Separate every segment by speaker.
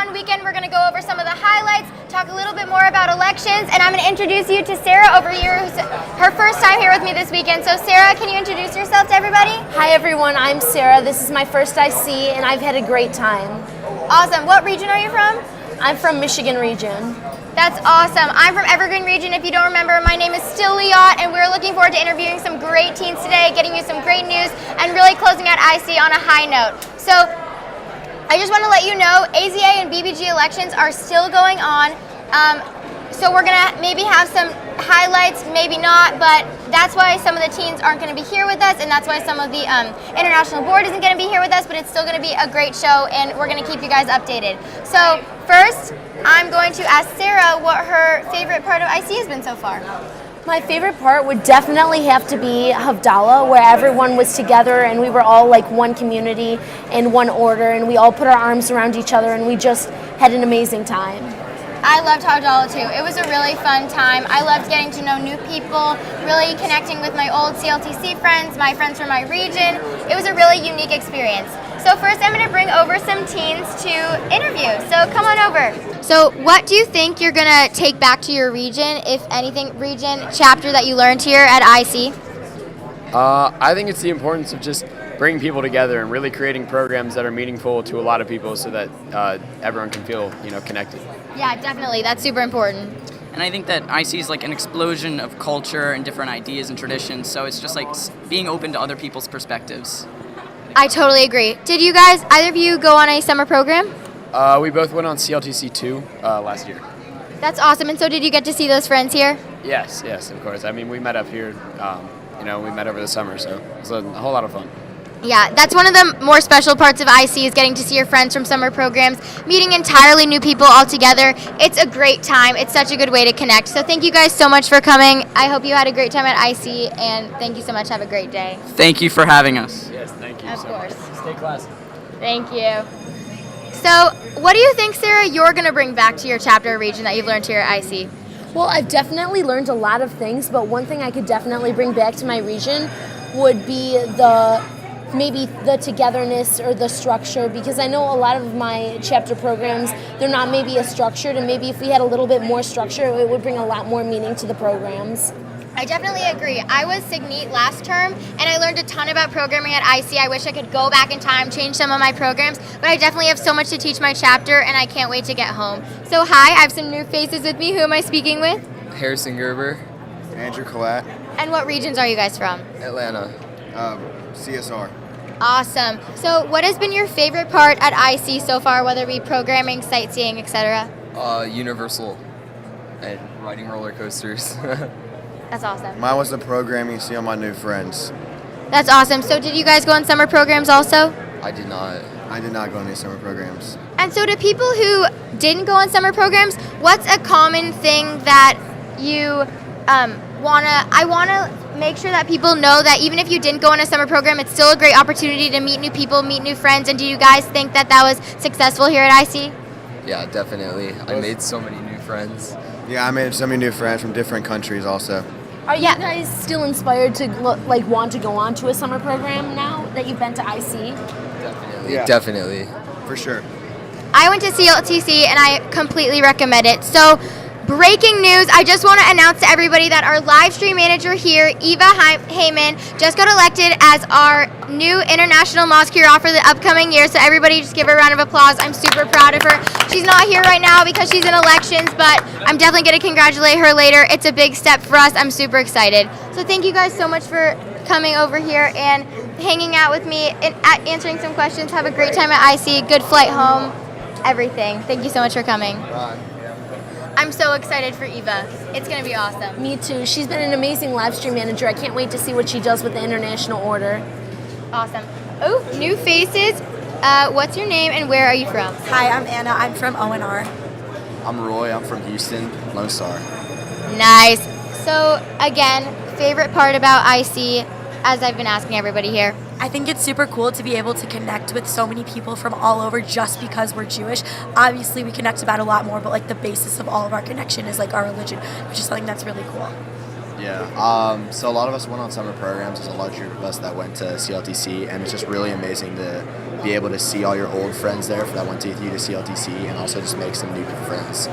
Speaker 1: fun weekend. We're going to go over some of the highlights, talk a little bit more about elections, and I'm going to introduce you to Sarah over here, who's her first time here with me this weekend. So Sarah, can you introduce yourself to everybody?
Speaker 2: Hi everyone, I'm Sarah. This is my first IC and I've had a great time.
Speaker 1: Awesome. What region are you from?
Speaker 2: I'm from Michigan region.
Speaker 1: That's awesome. I'm from Evergreen region. If you don't remember, my name is still Liat, and we're looking forward to interviewing some great teens today, getting you some great news, and really closing out IC on a high note. So I just want to let you know, AZA and BBG elections are still going on. So we're going to maybe have some highlights, maybe not, but that's why some of the teens aren't going to be here with us, and that's why some of the international board isn't going to be here with us, but it's still going to be a great show, and we're going to keep you guys updated. So first, I'm going to ask Sarah what her favorite part of IC has been so far.
Speaker 2: My favorite part would definitely have to be Havdalah, where everyone was together and we were all like one community in one order, and we all put our arms around each other and we just had an amazing time.
Speaker 1: I loved Havdalah too. It was a really fun time. I loved getting to know new people, really connecting with my old CLTC friends, my friends from my region. It was a really unique experience. So first I'm going to bring over some teens to interview. So come on over. So what do you think you're going to take back to your region, if anything, region chapter that you learned here at IC?
Speaker 3: I think it's the importance of just bringing people together and really creating programs that are meaningful to a lot of people so that everyone can feel, connected.
Speaker 1: Yeah, definitely. That's super important.
Speaker 4: And I think that IC is like an explosion of culture and different ideas and traditions, so it's just like being open to other people's perspectives.
Speaker 1: I totally agree. Did you guys, either of you, go on a summer program?
Speaker 3: We both went on CLTC 2 last year.
Speaker 1: That's awesome. And so did you get to see those friends here?
Speaker 3: Yes, of course. I mean, we met up here, we met over the summer, so it was a whole lot of fun.
Speaker 1: Yeah, that's one of the more special parts of IC is getting to see your friends from summer programs, meeting entirely new people all together. It's a great time. It's such a good way to connect. So thank you guys so much for coming. I hope you had a great time at IC, and thank you so much. Have a great day.
Speaker 4: Thank you for having us.
Speaker 3: Yes, thank you
Speaker 1: Of
Speaker 3: so
Speaker 1: course.
Speaker 3: much. Stay classy.
Speaker 1: Thank you. So what do you think, Sarah, you're going to bring back to your chapter region that you've learned here at IC?
Speaker 2: Well, I've definitely learned a lot of things, but one thing I could definitely bring back to my region would be maybe the togetherness or the structure, because I know a lot of my chapter programs, they're not maybe as structured, and maybe if we had a little bit more structure, it would bring a lot more meaning to the programs.
Speaker 1: I definitely agree. I was SIGNEAT last term, and I learned a ton about programming at IC. I wish I could go back in time, change some of my programs, but I definitely have so much to teach my chapter, and I can't wait to get home. So hi, I have some new faces with me. Who am I speaking with?
Speaker 5: Harrison Gerber.
Speaker 6: Andrew Collette.
Speaker 1: And what regions are you guys from?
Speaker 5: Atlanta.
Speaker 6: CSR.
Speaker 1: Awesome. So what has been your favorite part at IC so far, whether it be programming, sightseeing, etc.?
Speaker 5: Universal and riding roller coasters.
Speaker 1: That's awesome.
Speaker 6: Mine was the programming, see all my new friends.
Speaker 1: That's awesome. So did you guys go on summer programs also?
Speaker 5: I did not.
Speaker 6: I did not go on any summer programs.
Speaker 1: And so to people who didn't go on summer programs, what's a common thing that you I want to make sure that people know that even if you didn't go on a summer program, it's still a great opportunity to meet new people, meet new friends. And do you guys think that that was successful here at IC?
Speaker 5: Yeah, definitely. I made so many new friends.
Speaker 6: Yeah, I made so many new friends from different countries also.
Speaker 2: Are you guys still inspired to want to go on to a summer program now that you've been to IC?
Speaker 5: Definitely.
Speaker 6: Yeah.
Speaker 5: Definitely.
Speaker 6: For sure.
Speaker 1: I went to CLTC and I completely recommend it. So breaking news, I just want to announce to everybody that our live stream manager here, Eva Heyman, just got elected as our new international mosque hero for the upcoming year. So everybody just give her a round of applause. I'm super proud of her. She's not here right now because she's in elections, but I'm definitely going to congratulate her later. It's a big step for us. I'm super excited. So thank you guys so much for coming over here and hanging out with me and answering some questions. Have a great time at IC. Good flight home. Everything. Thank you so much for coming.
Speaker 6: Bye.
Speaker 1: I'm so excited for Eva. It's going to be awesome.
Speaker 2: Me too. She's been an amazing live stream manager. I can't wait to see what she does with the international order.
Speaker 1: Awesome. Oh, new faces. What's your name and where are you from?
Speaker 7: Hi, I'm Anna. I'm from ONR.
Speaker 5: I'm Roy. I'm from Houston, Lone Star.
Speaker 1: Nice. So, again, favorite part about IC, as I've been asking everybody here?
Speaker 7: I think it's super cool to be able to connect with so many people from all over just because we're Jewish. Obviously, we connect about a lot more, but the basis of all of our connection is our religion, which is something that's really cool.
Speaker 5: Yeah. So a lot of us went on summer programs. There's a large group of us that went to CLTC, and it's just really amazing to
Speaker 6: be able to see all your old friends there that went with you to CLTC, and also just make some new friends.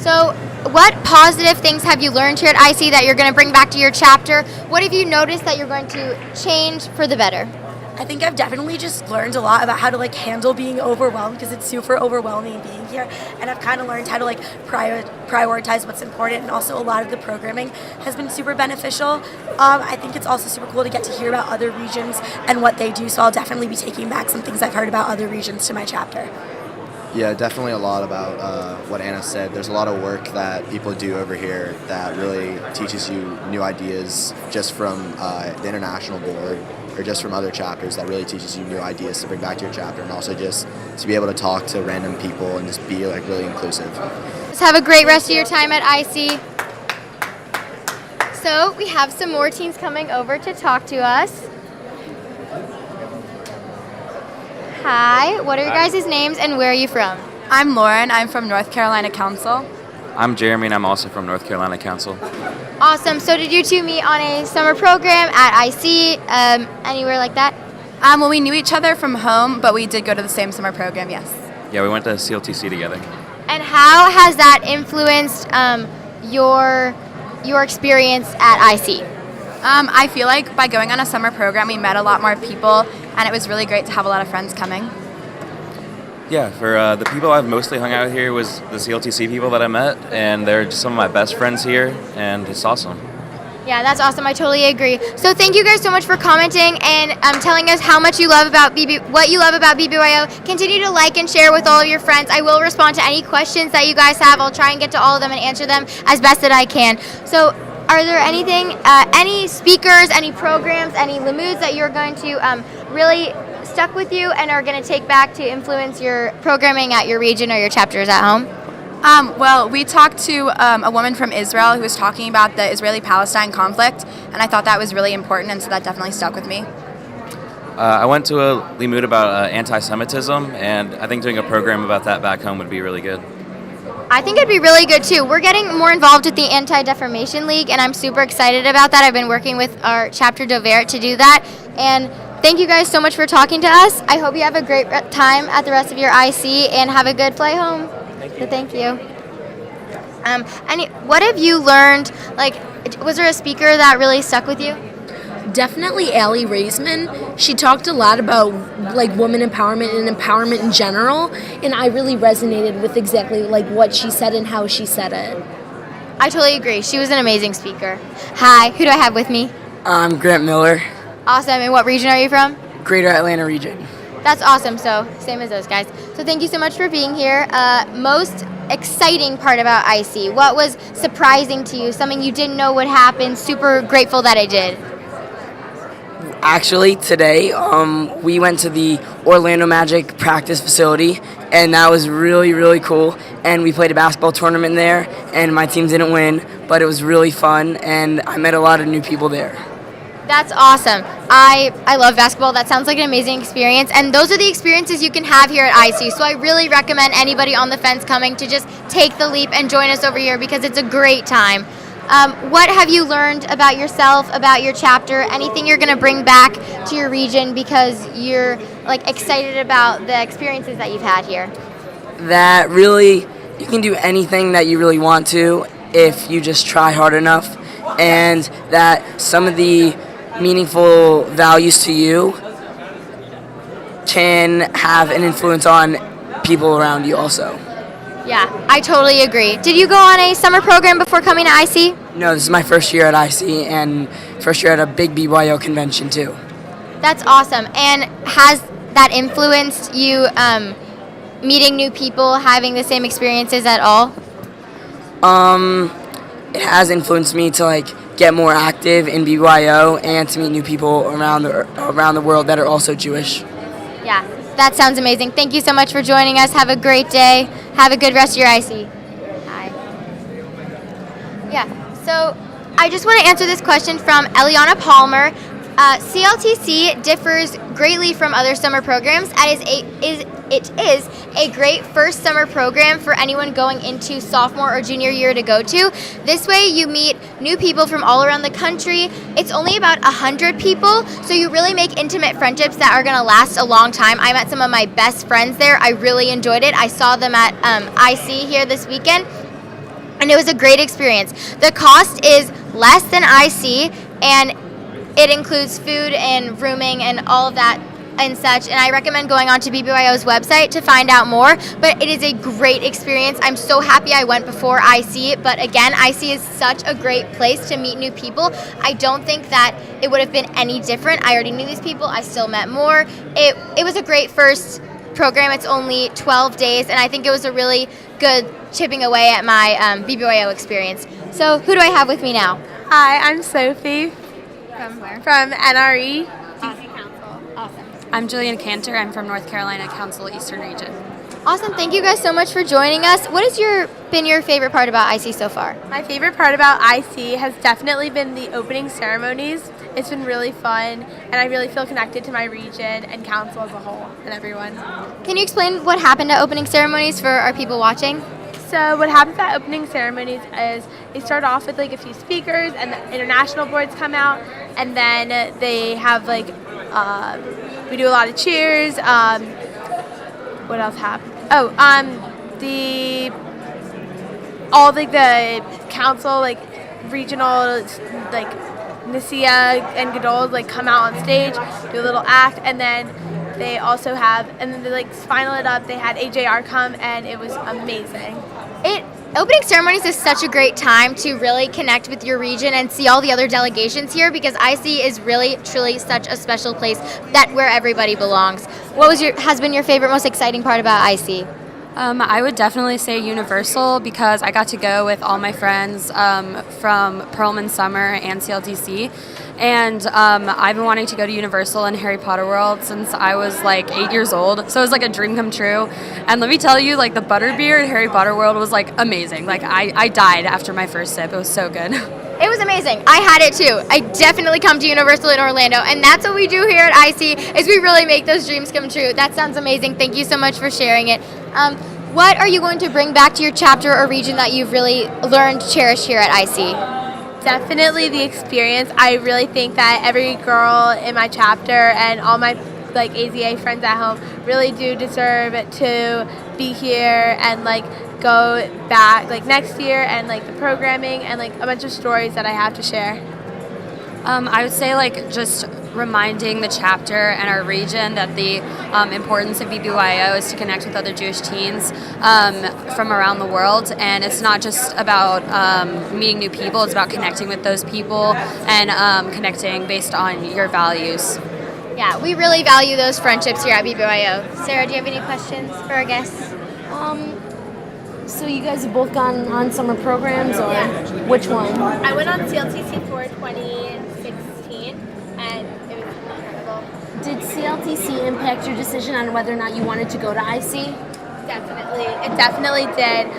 Speaker 1: So, what positive things have you learned here at IC that you're going to bring back to your chapter? What have you noticed that you're going to change for the better?
Speaker 7: I think I've definitely just learned a lot about how to like handle being overwhelmed, because it's super overwhelming being here, and I've kind of learned how to like prioritize what's important, and also a lot of the programming has been super beneficial. I think it's also super cool to get to hear about other regions and what they do, so I'll definitely be taking back some things I've heard about other regions to my chapter.
Speaker 6: Yeah, definitely a lot about what Anna said. There's a lot of work that people do over here that really teaches you new ideas just from the international board or just from other chapters, that really teaches you new ideas to bring back to your chapter, and also just to be able to talk to random people and just be like really inclusive.
Speaker 1: Just have a great rest of your time at IC. So we have some more teens coming over to talk to us. Hi, what are your guys' names and where are you from?
Speaker 8: I'm Lauren. I'm from North Carolina Council.
Speaker 9: I'm Jeremy, and I'm also from North Carolina Council.
Speaker 1: Awesome. So did you two meet on a summer program at IC, anywhere like that?
Speaker 8: Well, we knew each other from home, but we did go to the same summer program, yes.
Speaker 9: Yeah, we went to CLTC together.
Speaker 1: And how has that influenced your experience at IC?
Speaker 8: I feel like by going on a summer program, we met a lot more people, and it was really great to have a lot of friends coming.
Speaker 9: Yeah, for the people I've mostly hung out with here was the CLTC people that I met, and they're just some of my best friends here, and it's awesome.
Speaker 1: Yeah, that's awesome. I totally agree. So thank you guys so much for commenting and telling us how much you love about what you love about BBYO. Continue to like and share with all of your friends. I will respond to any questions that you guys have. I'll try and get to all of them and answer them as best that I can. So are there any speakers, any programs, any limoods that you're going to really stuck with you and are going to take back to influence your programming at your region or your chapters at home?
Speaker 8: Well, we talked to a woman from Israel who was talking about the Israeli-Palestine conflict, and I thought that was really important, and so that definitely stuck with me.
Speaker 9: I went to a limud about anti-Semitism, and I think doing a program about that back home would be really good.
Speaker 1: I think it'd be really good too. We're getting more involved with the Anti-Defamation League, and I'm super excited about that. I've been working with our chapter Dover to do that, and thank you guys so much for talking to us. I hope you have a great time at the rest of your IC and have a good flight home. Thank you. What have you learned? Like, was there a speaker that really stuck with you?
Speaker 2: Definitely Allie Raisman. She talked a lot about like woman empowerment and empowerment in general, and I really resonated with exactly like what she said and how she said it.
Speaker 1: I totally agree. She was an amazing speaker. Hi, who do I have with me?
Speaker 10: I'm Grant Miller.
Speaker 1: Awesome. And what region are you from?
Speaker 10: Greater Atlanta region.
Speaker 1: That's awesome. So same as those guys. So thank you so much for being here. Most exciting part about IC. What was surprising to you? Something you didn't know would happen. Super grateful that it did.
Speaker 10: Actually, today we went to the Orlando Magic practice facility, and that was really, really cool. And we played a basketball tournament there, and my team didn't win, but it was really fun, and I met a lot of new people there.
Speaker 1: That's awesome. I love basketball. That sounds like an amazing experience. And those are the experiences you can have here at IC. So I really recommend anybody on the fence coming to just take the leap and join us over here because it's a great time. What have you learned about yourself, about your chapter, anything you're going to bring back to your region because you're like excited about the experiences that you've had here?
Speaker 10: That really, you can do anything that you really want to if you just try hard enough, and that some of the meaningful values to you can have an influence on people around you also.
Speaker 1: Yeah, I totally agree. Did you go on a summer program before coming to IC?
Speaker 10: No, this is my first year at IC and first year at a big BBYO convention too.
Speaker 1: That's awesome. And has that influenced you meeting new people, having the same experiences at all?
Speaker 10: It has influenced me to like get more active in BBYO and to meet new people around the world that are also Jewish.
Speaker 1: Yeah, that sounds amazing. Thank you so much for joining us. Have a great day. Have a good rest of your IC. Hi. Yeah, so I just want to answer this question from Eliana Palmer. CLTC differs greatly from other summer programs as it is a great first summer program for anyone going into sophomore or junior year to go to. This way you meet new people from all around the country. It's only about 100 people, so you really make intimate friendships that are going to last a long time. I met some of my best friends there. I really enjoyed it. I saw them at IC here this weekend, and it was a great experience. The cost is less than IC, and it includes food and rooming and all of that and such, and I recommend going on to BBYO's website to find out more, but it is a great experience. I'm so happy I went before IC, but again, IC is such a great place to meet new people. I don't think that it would have been any different. I already knew these people. I still met more. It was a great first program. It's only 12 days, and I think it was a really good chipping away at my BBYO experience. So who do I have with me now?
Speaker 11: Hi, I'm Sophie.
Speaker 1: From where?
Speaker 11: From NRE.
Speaker 1: Awesome.
Speaker 11: I'm Julian Cantor. I'm from North Carolina Council Eastern Region.
Speaker 1: Awesome. Thank you guys so much for joining us. What has been your favorite part about IC so far?
Speaker 11: My favorite part about IC has definitely been the opening ceremonies. It's been really fun, and I really feel connected to my region and council as a whole and everyone.
Speaker 1: Can you explain what happened at opening ceremonies for our people watching?
Speaker 11: So what happens at opening ceremonies is they start off with like a few speakers, and the international boards come out, and then they have like we do a lot of cheers. What else happened? Oh, the council, like regional, like Nicia and Gadol, like come out on stage, do a little act, and then they also have, and then they like final it up. They had AJR come, and it was amazing.
Speaker 1: Opening ceremonies is such a great time to really connect with your region and see all the other delegations here, because IC is really, truly such a special place where everybody belongs. What has been your favorite, most exciting part about IC?
Speaker 11: I would definitely say Universal, because I got to go with all my friends from Perlman Summer and CLTC. And I've been wanting to go to Universal and Harry Potter World since I was like 8 years old. So it was like a dream come true. And let me tell you, like the butterbeer at Harry Potter World was like amazing. Like I died after my first sip. It was so good.
Speaker 1: It was amazing. I had it too. I definitely come to Universal in Orlando, and that's what we do here at IC, is we really make those dreams come true. That sounds amazing. Thank you so much for sharing it. What are you going to bring back to your chapter or region that you've really learned to cherish here at IC?
Speaker 11: Definitely the experience. I really think that every girl in my chapter and all my like AZA friends at home really do deserve to be here and like go back like next year, and like the programming and like a bunch of stories that I have to share. I would say like just reminding the chapter and our region that the importance of BBYO is to connect with other Jewish teens from around the world, and it's not just about meeting new people, it's about connecting with those people and connecting based on your values.
Speaker 1: Yeah, we really value those friendships here at BBYO. Sarah, do you have any questions for our guests?
Speaker 2: So you guys have both gone on summer programs, or which one?
Speaker 11: I went on CLTC for 2016, and it was incredible.
Speaker 2: Did CLTC impact your decision on whether or not you wanted to go to IC?
Speaker 11: Definitely. It definitely did.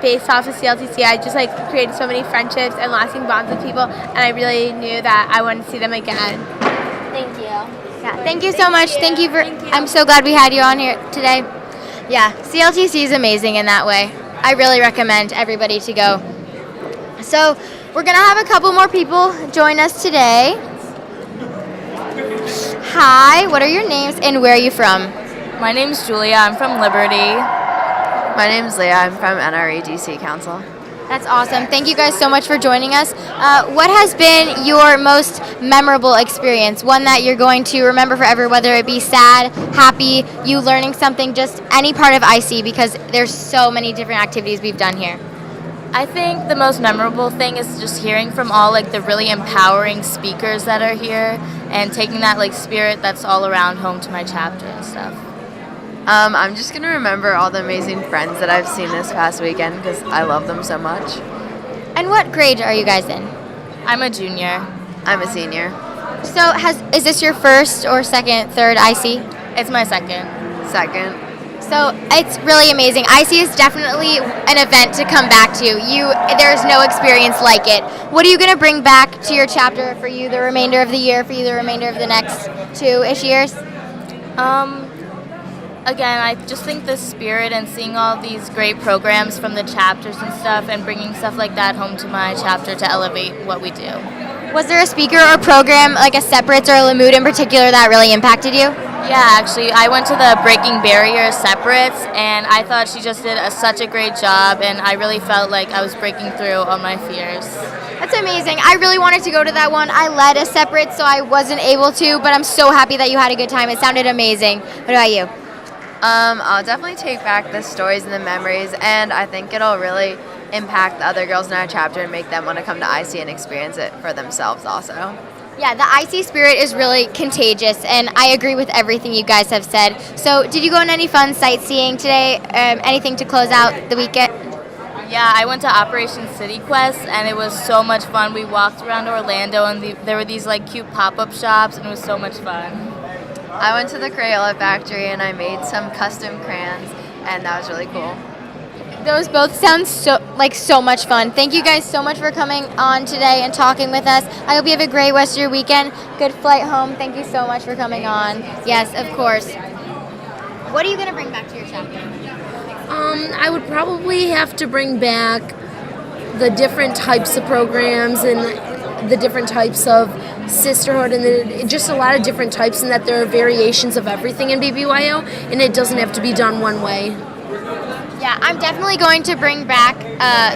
Speaker 11: Based off of CLTC, I just like created so many friendships and lasting bonds with people, and I really knew that I wanted to see them again.
Speaker 2: Thank you.
Speaker 1: Yeah, thank you so much. Thank you. I'm so glad we had you on here today. Yeah, CLTC is amazing in that way. I really recommend everybody to go. So we're going to have a couple more people join us today. Hi, what are your names and where are you from?
Speaker 12: My name's Julia. I'm from Liberty. My name's Leah. I'm from NRE DC Council.
Speaker 1: That's awesome. Thank you guys so much for joining us. What has been your most memorable experience? One that you're going to remember forever, whether it be sad, happy, you learning something, just any part of IC, because there's so many different activities we've done here.
Speaker 12: I think the most memorable thing is just hearing from all like the really empowering speakers that are here and taking that like spirit that's all around home to my chapter and stuff. I'm just going to remember all the amazing friends that I've seen this past weekend because I love them so much.
Speaker 1: And what grade are you guys in?
Speaker 12: I'm a junior. I'm a senior.
Speaker 1: So is this your first or second, third IC?
Speaker 12: It's my second. Second.
Speaker 1: So it's really amazing. IC is definitely an event to come back to. There's no experience like it. What are you going to bring back to your chapter for you the remainder of the year, for you the remainder of the next 2-ish years?
Speaker 12: Again, I just think the spirit and seeing all these great programs from the chapters and stuff and bringing stuff like that home to my chapter to elevate what we do.
Speaker 1: Was there a speaker or program, like a separates or a Lamood in particular, that really impacted you?
Speaker 12: Yeah, actually, I went to the Breaking Barriers separates, and I thought she just did such a great job, and I really felt like I was breaking through all my fears.
Speaker 1: That's amazing. I really wanted to go to that one. I led a separate, so I wasn't able to, but I'm so happy that you had a good time. It sounded amazing. What about you?
Speaker 13: I'll definitely take back the stories and the memories, and I think it'll really impact the other girls in our chapter and make them want to come to IC and experience it for themselves also.
Speaker 1: Yeah, the IC spirit is really contagious, and I agree with everything you guys have said. So, did you go on any fun sightseeing today? Anything to close out the weekend?
Speaker 12: Yeah, I went to Operation City Quest, and it was so much fun. We walked around Orlando, and there were these like cute pop-up shops, and it was so much fun.
Speaker 13: I went to the Crayola factory and I made some custom crayons, and that was really cool.
Speaker 1: Those both sound so much fun. Thank you guys so much for coming on today and talking with us. I hope you have a great rest of your weekend. Good flight home. Thank you so much for coming on. Yes, of course. What are you going to bring back to your chapter?
Speaker 2: I would probably have to bring back the different types of programs and the different types of sisterhood and just a lot of different types, and that there are variations of everything in BBYO, and it doesn't have to be done one way.
Speaker 1: Yeah, I'm definitely going to bring back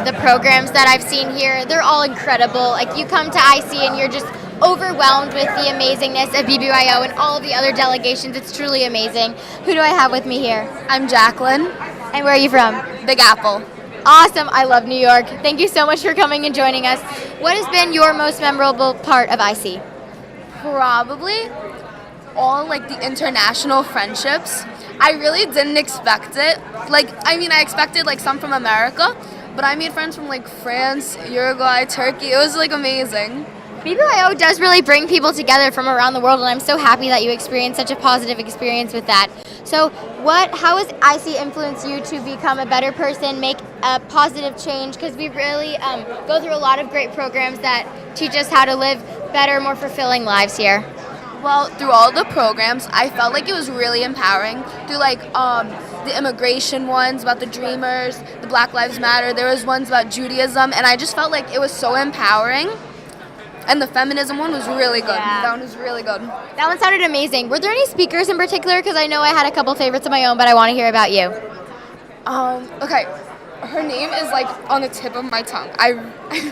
Speaker 1: the programs that I've seen here. They're all incredible. Like, you come to IC and you're just overwhelmed with the amazingness of BBYO and all of the other delegations. It's truly amazing. Who do I have with me here?
Speaker 14: I'm Jacqueline.
Speaker 1: And where are you from?
Speaker 14: Big Apple.
Speaker 1: Awesome. I love New York. Thank you so much for coming and joining us. What has been your most memorable part of IC?
Speaker 14: Probably all like the international friendships. I really didn't expect it. I expected like some from America, but I made friends from like France, Uruguay, Turkey. It was like amazing.
Speaker 1: BBYO does really bring people together from around the world, and I'm so happy that you experienced such a positive experience with that. So how has IC influenced you to become a better person, make a positive change? Because we really go through a lot of great programs that teach us how to live better, more fulfilling lives here.
Speaker 14: Well, through all the programs, I felt like it was really empowering. Through like the immigration ones about the Dreamers, the Black Lives Matter, there was ones about Judaism, and I just felt like it was so empowering. And the feminism one was really good.
Speaker 1: Yeah.
Speaker 14: That one was really good.
Speaker 1: That one sounded amazing. Were there any speakers in particular? Because I know I had a couple favorites of my own, but I want to hear about you.
Speaker 14: Okay. Her name is like on the tip of my tongue. I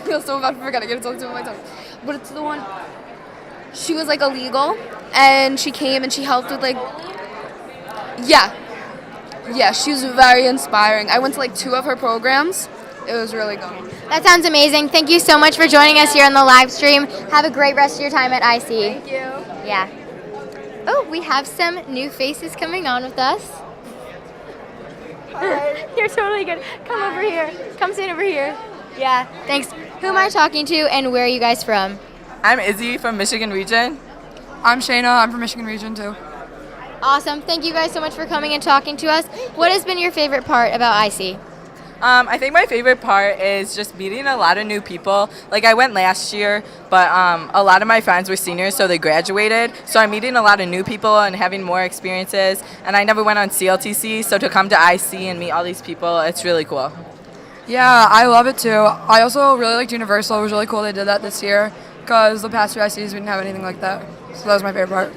Speaker 14: feel so bad for forgetting it. It's on the tip of my tongue. But it's the one, she was like illegal, and she came and she helped with like, yeah, she was very inspiring. I went to like 2 of her programs. It was really good.
Speaker 1: That sounds amazing. Thank you so much for joining us here on the live stream. Have a great rest of your time at IC.
Speaker 14: Thank you.
Speaker 1: Yeah. Oh, we have some new faces coming on with us. You're totally good. Come over here. Come sit over here. Yeah, thanks. Who am I talking to, and where are you guys from?
Speaker 15: I'm Izzy from Michigan Region.
Speaker 16: I'm Shayna. I'm from Michigan Region too.
Speaker 1: Awesome. Thank you guys so much for coming and talking to us. What has been your favorite part about IC?
Speaker 15: I think my favorite part is just meeting a lot of new people. Like, I went last year, but a lot of my friends were seniors, so they graduated. So I'm meeting a lot of new people and having more experiences. And I never went on CLTC, so to come to IC and meet all these people, it's really cool.
Speaker 16: Yeah, I love it too. I also really liked Universal. It was really cool they did that this year, because the past 2 ICs we didn't have anything like that. So that was my favorite part.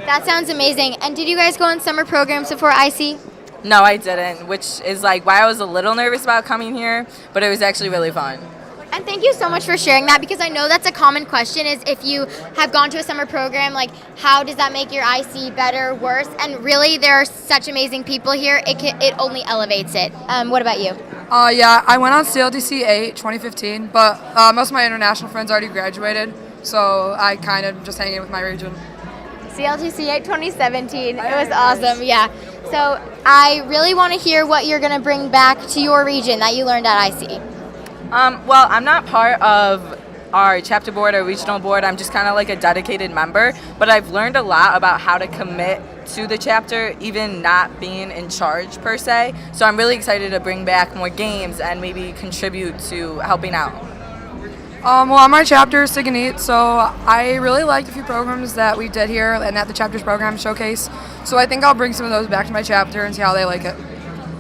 Speaker 1: That sounds amazing. And did you guys go on summer programs before IC?
Speaker 15: No, I didn't, which is like why I was a little nervous about coming here, but it was actually really fun.
Speaker 1: And thank you so much for sharing that, because I know that's a common question, is if you have gone to a summer program, like how does that make your IC better, worse? And really, there are such amazing people here, it only elevates it. What about you?
Speaker 16: Yeah, I went on CLTC 8 2015, but most of my international friends already graduated, so I kind of just hang in with my region.
Speaker 1: CLTC 8 2017, it was awesome, yeah. So I really want to hear what you're going to bring back to your region that you learned at IC.
Speaker 15: Well, I'm not part of our chapter board or regional board. I'm just kind of like a dedicated member, but I've learned a lot about how to commit to the chapter, even not being in charge per se. So I'm really excited to bring back more games and maybe contribute to helping out.
Speaker 16: Well, on my chapter is Sig and Eat, so I really liked a few programs that we did here and at the chapter's program showcase. So I think I'll bring some of those back to my chapter and see how they like it.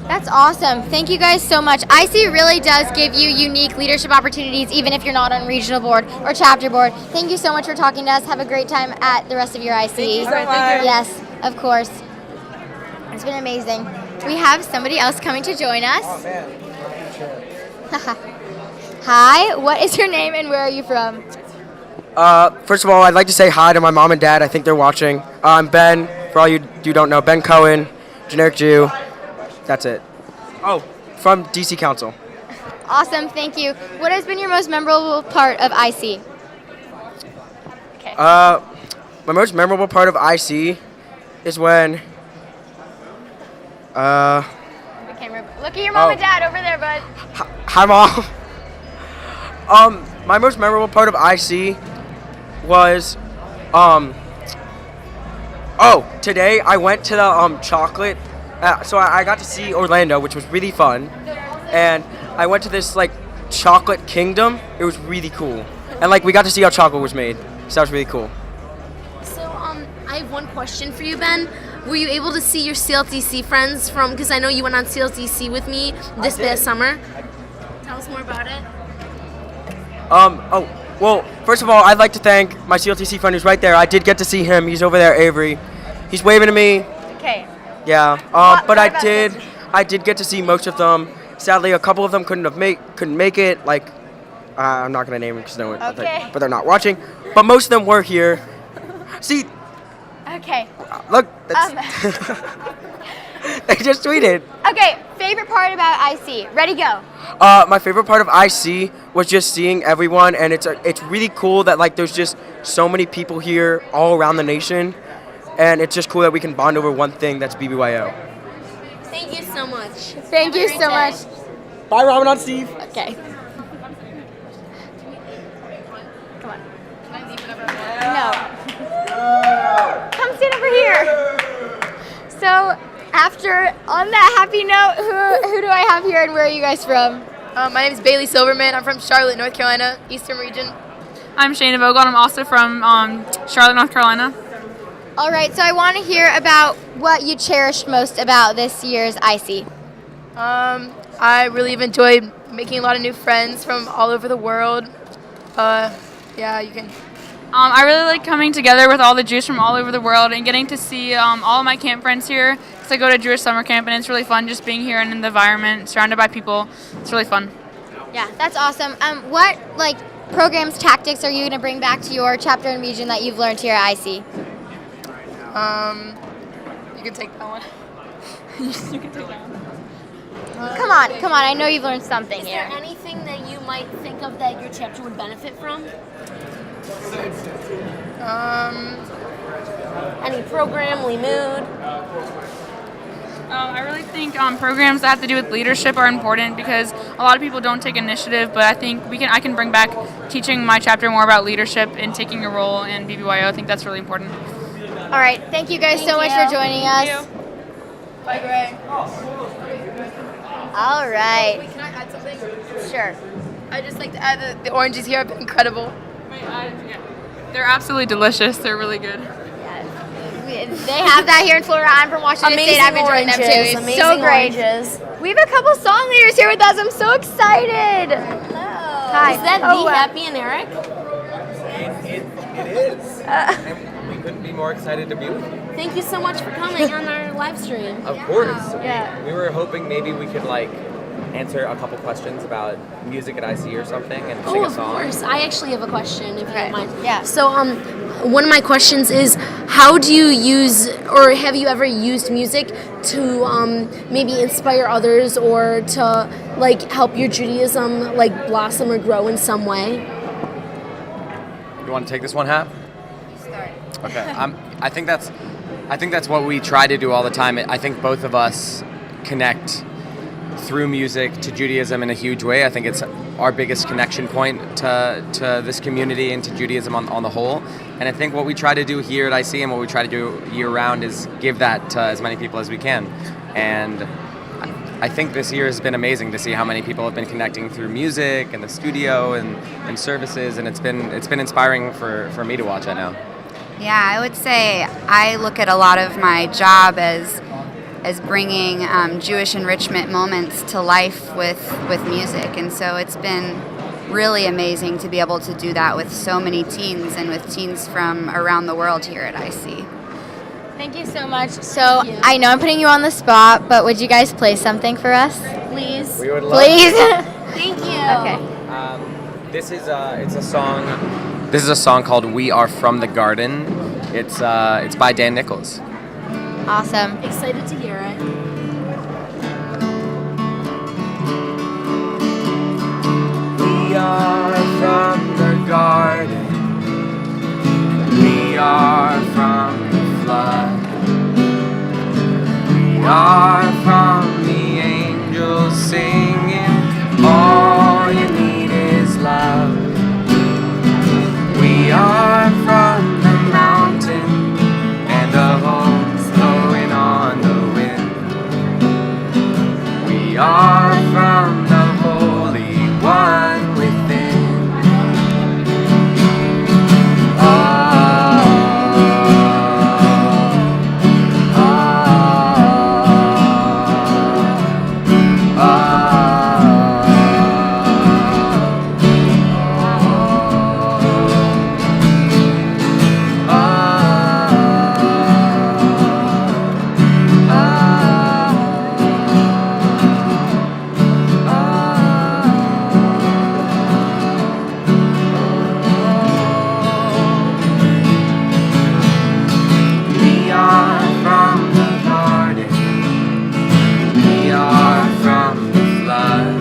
Speaker 1: That's awesome. Thank you guys so much. IC really does give you unique leadership opportunities even if you're not on regional board or chapter board. Thank you so much for talking to us. Have a great time at the rest of your IC.
Speaker 15: Thank you so much.
Speaker 1: Yes, of course. It's been amazing. We have somebody else coming to join us.
Speaker 17: Oh, man.
Speaker 1: Hi, what is your name and where are you from?
Speaker 18: First of all, I'd like to say hi to my mom and dad. I think they're watching. I'm Ben, for all you don't know, Ben Cohen, generic Jew. That's it. Oh, from DC Council.
Speaker 1: Awesome, thank you. What has been your most memorable part of IC?
Speaker 18: My most memorable part of IC is when,
Speaker 1: The camera. Look at your mom and dad over there, bud.
Speaker 18: Hi, Mom. My most memorable part of IC was, today I went to the chocolate. So I got to see Orlando, which was really fun, and I went to this like chocolate kingdom. It was really cool, and like we got to see how chocolate was made. So that was really cool.
Speaker 2: So I have one question for you, Ben. Were you able to see your CLTC friends from? Because I know you went on CLTC with me this past summer. Tell us more about it.
Speaker 18: Well, first of all, I'd like to thank my CLTC friend who's right there. I did get to see him. He's over there, Avery. He's waving to me.
Speaker 1: Okay.
Speaker 18: Yeah. But I did get to see most of them. Sadly, a couple of them couldn't make it. Like, I'm not gonna name them because but they're not watching. But most of them were here. See.
Speaker 1: Okay.
Speaker 18: Look. That's they just tweeted.
Speaker 1: Okay, favorite part about IC. Ready, go.
Speaker 18: My favorite part of IC was just seeing everyone, and it's really cool that like there's just so many people here all around the nation, and it's just cool that we can bond over one thing. That's BBYO.
Speaker 2: Thank you so much.
Speaker 1: Thank you so much.
Speaker 18: Bye, Robin and Steve.
Speaker 1: Okay. Come on. No. Come stand over here. So, on that happy note, who do I have here and where are you guys from?
Speaker 19: My name is Bailey Silverman. I'm from Charlotte, North Carolina, Eastern Region.
Speaker 20: I'm Shayna Vogel. I'm also from Charlotte, North Carolina.
Speaker 1: All right, so I want to hear about what you cherished most about this year's IC.
Speaker 19: I really have enjoyed making a lot of new friends from all over the world. Yeah, you can.
Speaker 20: I really like coming together with all the Jews from all over the world and getting to see all of my camp friends here. Because I go to Jewish summer camp and it's really fun just being here and in the environment, surrounded by people. It's really fun.
Speaker 1: Yeah, that's awesome. What programs, tactics are you going to bring back to your chapter and region that you've learned here at IC?
Speaker 19: You can take that one.
Speaker 20: You can take that one.
Speaker 1: Come on. I know you've learned something
Speaker 2: Is
Speaker 1: here.
Speaker 2: there anything that you might think of that your chapter would benefit from? Any program, mood?
Speaker 20: I really think programs that have to do with leadership are important because a lot of people don't take initiative, but I think I can bring back teaching my chapter more about leadership and taking a role in BBYO. I think that's really important.
Speaker 1: All right, thank you guys so much for joining us.
Speaker 19: Bye, Greg.
Speaker 1: All right.
Speaker 19: Wait, can I add something?
Speaker 1: Sure.
Speaker 19: I just like to add that the oranges here have been incredible.
Speaker 20: They're absolutely delicious. They're really good.
Speaker 1: They have that here in Florida. I'm from Washington State. I've been enjoying them too. It's so great. We have a couple song leaders here with us. I'm so excited. Hello. Hi.
Speaker 2: Is that the Happy and Eric?
Speaker 21: It is. And we couldn't be more excited to be with you.
Speaker 2: Thank you so much for coming on our live stream.
Speaker 21: Of course.
Speaker 2: Yeah.
Speaker 21: We were hoping maybe we could answer a couple questions about music at IC or something and sing a song.
Speaker 2: Of course. I actually have a question, if you don't mind.
Speaker 1: Yeah.
Speaker 2: So, one of my questions is, how do you use, or have you ever used music to maybe inspire others or to help your Judaism blossom or grow in some way?
Speaker 21: You want to take this one, Hap?
Speaker 13: Start.
Speaker 21: Okay. I think that's what we try to do all the time. I think both of us connect through music to Judaism in a huge way. I think it's our biggest connection point to this community and to Judaism on the whole. And I think what we try to do here at IC and what we try to do year round is give that to as many people as we can. And I think this year has been amazing to see how many people have been connecting through music and the studio and services, and it's been inspiring for me to watch, I know.
Speaker 17: Yeah, I would say I look at a lot of my job as bringing Jewish enrichment moments to life with music, and so it's been really amazing to be able to do that with so many teens and with teens from around the world here at IC.
Speaker 1: Thank you so much. So I know I'm putting you on the spot, but would you guys play something for us?
Speaker 2: Please.
Speaker 21: We would love
Speaker 1: Please.
Speaker 2: Thank you.
Speaker 1: Okay.
Speaker 21: This is a song. This is a song called "We Are From the Garden." It's by Dan Nichols.
Speaker 1: Awesome.
Speaker 2: Excited to hear it.
Speaker 22: We are from the garden. We are from the flood. We are from the angels singing. All you need is love. We are from the mountain and the hope flowing on the wind. We are from the Holy One within. We are from the garden. We are from the flood.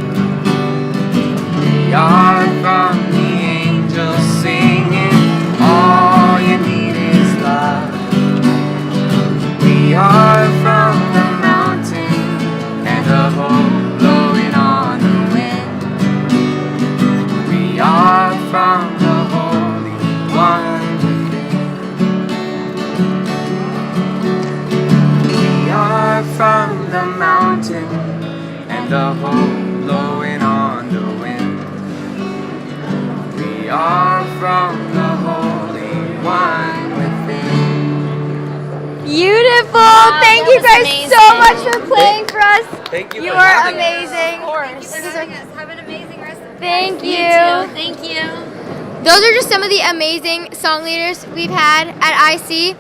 Speaker 22: We are from the angels singing. All you need is love. We are from the mountain and the hope blowing on the wind. We are from the Holy One within. We are from the mountain and the hope blowing on the wind. We are from the Holy One within.
Speaker 1: Beautiful.
Speaker 2: Wow,
Speaker 1: Thank
Speaker 2: that
Speaker 1: you
Speaker 2: was
Speaker 1: guys
Speaker 2: amazing.
Speaker 1: so much for playing for us.
Speaker 21: Thank you
Speaker 1: You
Speaker 21: for
Speaker 1: are
Speaker 21: having us.
Speaker 1: amazing.
Speaker 2: Of course.
Speaker 1: Have an amazing rest of the day. Thank you.
Speaker 2: You too. Thank you.
Speaker 1: Those are just some of the amazing song leaders we've had at IC.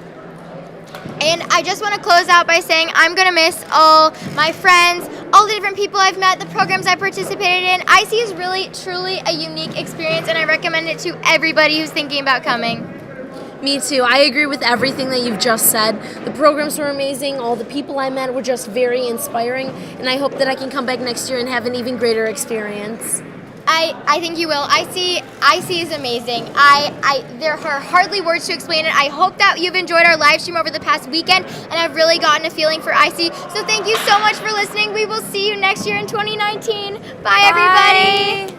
Speaker 1: And I just want to close out by saying I'm going to miss all my friends, all the different people I've met, the programs I participated in. IC is really, truly a unique experience, and I recommend it to everybody who's thinking about coming.
Speaker 2: Me too. I agree with everything that you've just said. The programs were amazing. All the people I met were just very inspiring, and I hope that I can come back next year and have an even greater experience.
Speaker 1: I think you will. IC is amazing. There are hardly words to explain it. I hope that you've enjoyed our live stream over the past weekend and have really gotten a feeling for IC. So thank you so much for listening. We will see you next year in 2019. Bye. Everybody.